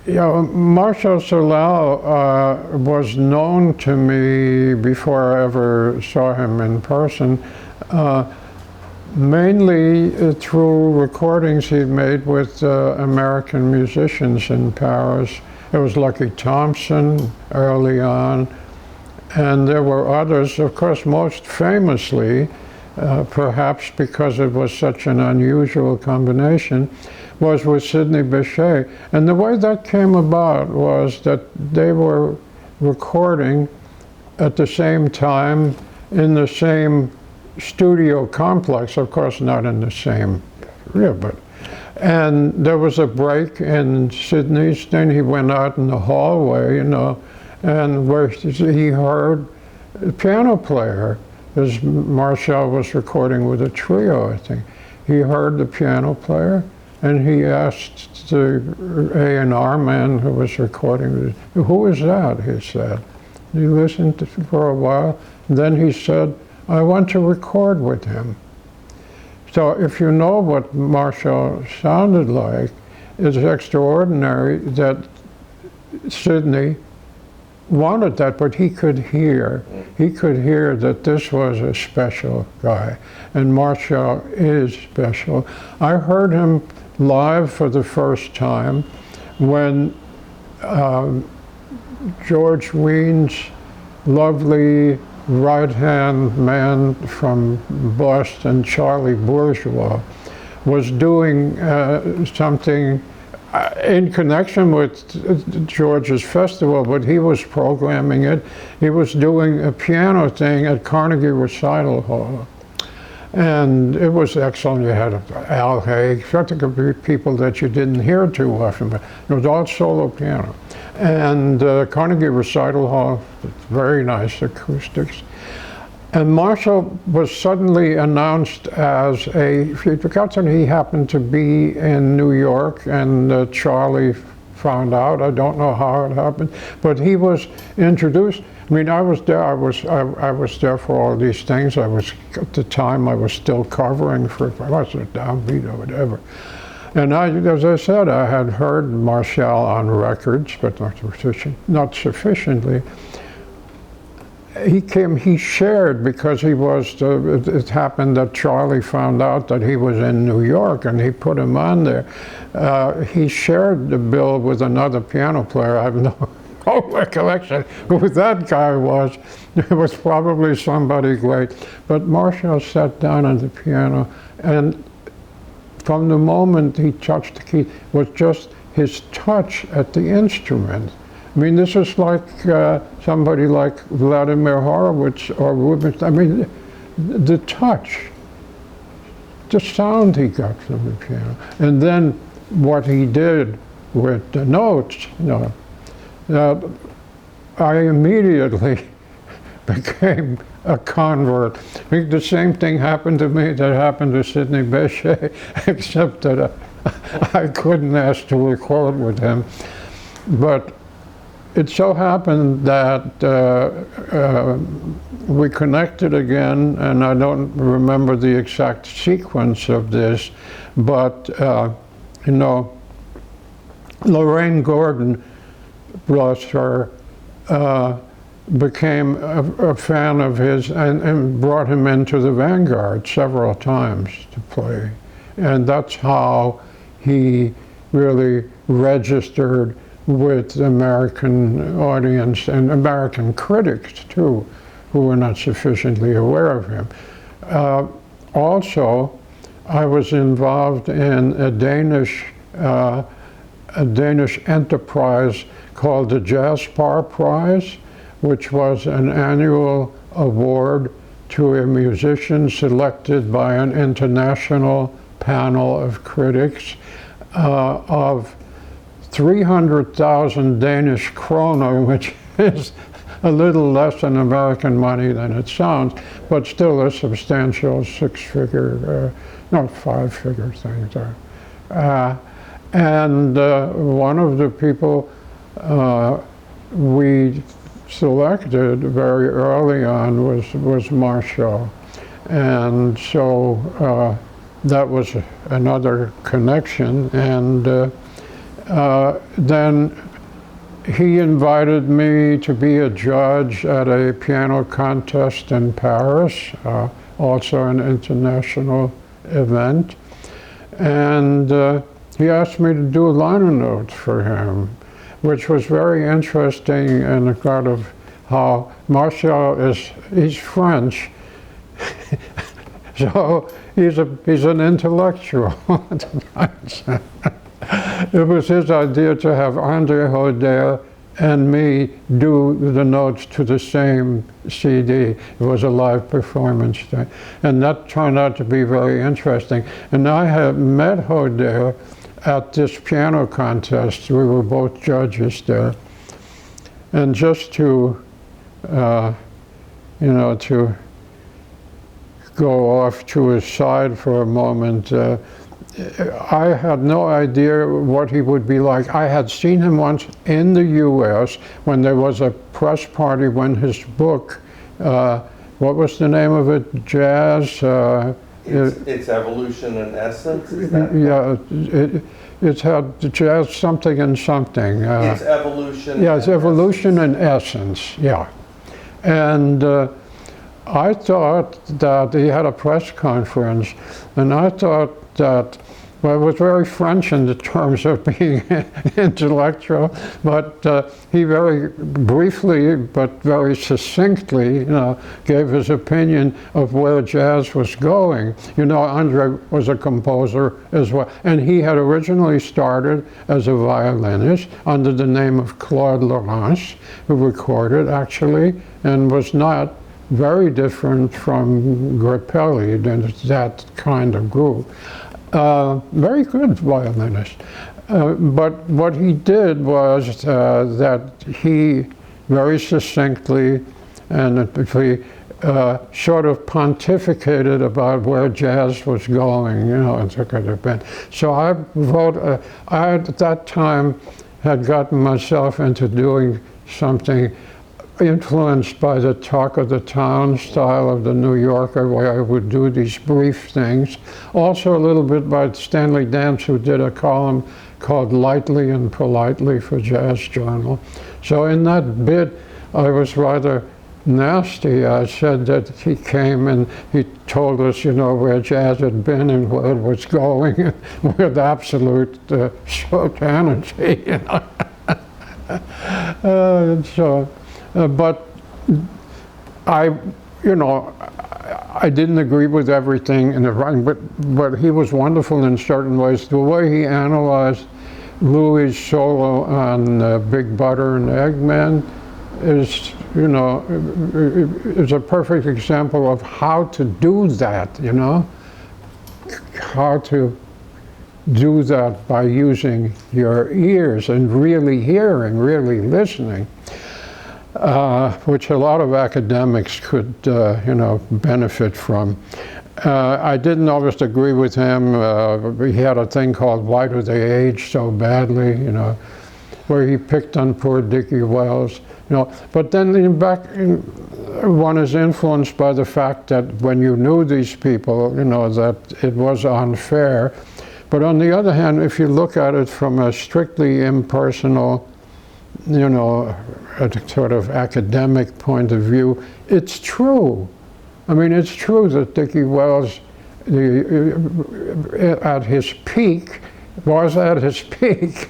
Marshal Solal was known to me before I ever saw him in person, mainly through recordings he made with American musicians in Paris. It was Lucky Thompson early on, and there were others, of course, most famously, perhaps because it was such an unusual combination, was with Sidney Bechet. And the way that came about was that they were recording at the same time in the same studio complex, of course not in the same area, but. And there was a break in Sidney's thing. He went out in the hallway, and where he heard a piano player, as Marshall was recording with a trio, I think. He heard the piano player, and he asked the A&R man who was recording, "Who is that?" he said. He listened for a while, and then he said, "I want to record with him." So if you know what Marshall sounded like, it's extraordinary that Sidney wanted that, but he could hear that this was a special guy, and Marshall is special. I heard him live for the first time when George Wein's lovely right-hand man from Boston, Charlie Bourgeois, was doing something in connection with George's festival, but he was programming it. He was doing a piano thing at Carnegie Recital Hall. And it was excellent. You had Al Haig, certain people that you didn't hear too often, but it was all solo piano. And Carnegie Recital Hall, very nice acoustics. And Marshall was suddenly announced as he happened to be in New York, and Charlie found out. I don't know how it happened, but he was introduced. I mean, I was there. I was there for all these things. At the time I was still covering for Downbeat or whatever. And as I said, I had heard Marshall on records, but not sufficiently. He shared, because it happened that Charlie found out that he was in New York, and he put him on there. He shared the bill with another piano player. I have no recollection who that guy was. It was probably somebody great. But Marshall sat down at the piano, and from the moment he touched the key, was just his touch at the instrument. I mean, this is like somebody like Vladimir Horowitz or Rubinstein. I mean, the touch, the sound he got from the piano, and then what he did with the notes. I immediately became a convert. I think the same thing happened to me that happened to Sidney Bechet, except that I couldn't ask to record with him. But it so happened that we connected again, and I don't remember the exact sequence of this, but Lorraine Gordon, bless her, became a fan of his and brought him into the Vanguard several times to play. And that's how he really registered with the American audience and American critics too, who were not sufficiently aware of him. Also, I was involved in a Danish enterprise called the Jazzpar Prize, which was an annual award to a musician selected by an international panel of critics of 300,000 Danish kroner, which is a little less in American money than it sounds, but still a substantial six-figure, not five-figure thing there. And one of the people we selected very early on was Marshall. And so that was another connection. And then he invited me to be a judge at a piano contest in Paris, also an international event. And he asked me to do liner notes for him, which was very interesting in regard of how Martial he's French, so he's an intellectual. It was his idea to have André HODEIR and me do the notes to the same CD. It was a live performance thing. And that turned out to be very interesting. And I had met HODEIR at this piano contest. We were both judges there. And just to, you know, to go off to his side for a moment, I had no idea what he would be like. I had seen him once in the US when there was a press party when his book, what was the name of it? Jazz? It's Evolution and Essence? Is that yeah, it had jazz something and something. It's Evolution. Yeah, it's Evolution and Essence, yeah. And I thought that he had a press conference, and I thought that, well, it was very French in the terms of being intellectual, but he very briefly but very succinctly, you know, gave his opinion of where jazz was going. You know, André was a composer as well, and he had originally started as a violinist under the name of Claude Laurence, who recorded actually, and was not very different from Grappelli, that kind of group. Very good violinist. But what he did was that he very succinctly and sort of pontificated about where jazz was going, you know, and so could have been. So I wrote, I at that time had gotten myself into doing something influenced by the talk of the town style of the New Yorker, where I would do these brief things. Also a little bit by Stanley Dance, who did a column called Lightly and Politely for Jazz Journal. So in that bit, I was rather nasty. I said that he came and he told us, you know, where jazz had been and where it was going with absolute certainty, you know. But I, you know, I didn't agree with everything in the writing, but he was wonderful in certain ways. The way he analyzed Louis' solo on Big Butter and Eggman is, you know, is a perfect example of how to do that, you know, how to do that by using your ears and really hearing, really listening. Which a lot of academics could, you know, benefit from. I didn't always agree with him. He had a thing called Why Do They Age So Badly, you know, where he picked on poor Dickie Wells, you know. But then one is influenced by the fact that when you knew these people, you know, that it was unfair. But on the other hand, if you look at it from a strictly impersonal, you know, a sort of academic point of view, it's true. I mean, it's true that Dickie Wells, at his peak, was at his peak.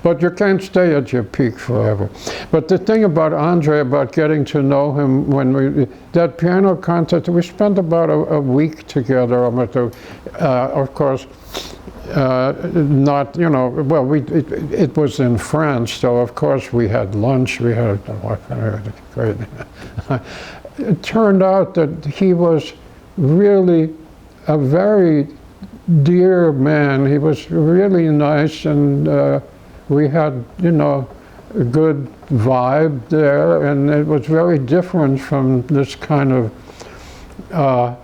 But you can't stay at your peak forever. But the thing about André, about getting to know him, when that piano concert, we spent about a week together, of course, not, you know, well, it was in France, so of course we had lunch, we had great. It turned out that he was really a very dear man. He was really nice, and we had, you know, a good vibe there, and it was very different from this kind of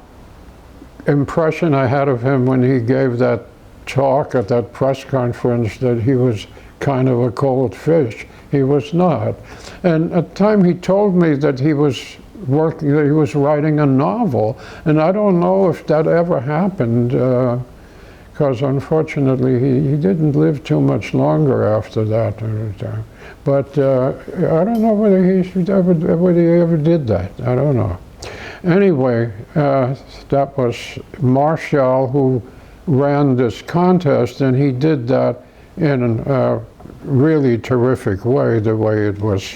impression I had of him when he gave that talk at that press conference, that he was kind of a cold fish. He was not. And at the time he told me that he was working, that he was writing a novel, and I don't know if that ever happened, because unfortunately he didn't live too much longer after that. But I don't know whether whether he ever did that. I don't know. Anyway, that was Marshall who ran this contest, and he did that in a really terrific way, the way it was,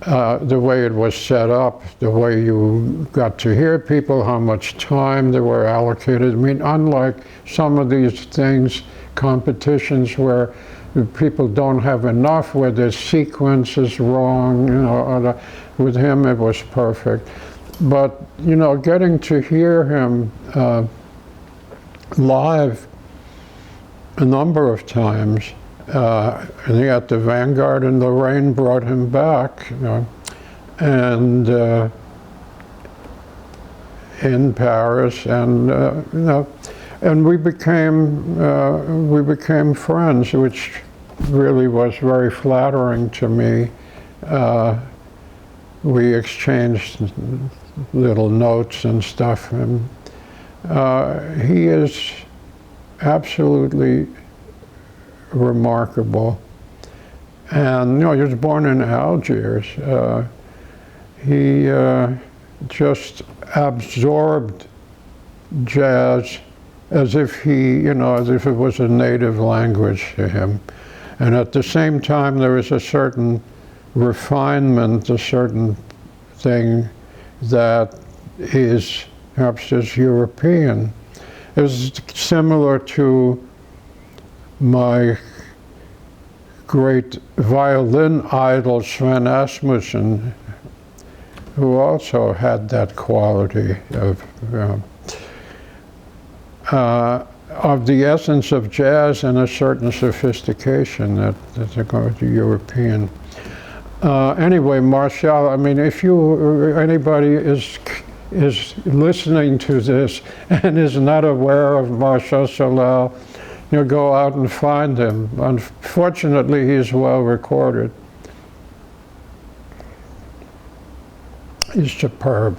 the way it was set up, the way you got to hear people, how much time they were allocated. I mean, unlike some of these things, competitions where people don't have enough, where the sequence is wrong, with him it was perfect. But, getting to hear him live a number of times, and he at the Vanguard, and Lorraine brought him back, and in Paris, and and we became friends, which really was very flattering to me. We exchanged little notes and stuff, and he is absolutely remarkable. And he was born in Algiers. He just absorbed jazz as if as if it was a native language to him. And at the same time, there is a certain refinement, a certain thing that is perhaps just European. It's similar to my great violin idol Sven Asmussen, who also had that quality of the essence of jazz and a certain sophistication that's European. Anyway, Marshall, I mean, if anybody is listening to this and is not aware of Marshall Solal, go out and find him. Unfortunately, he's well recorded. He's superb.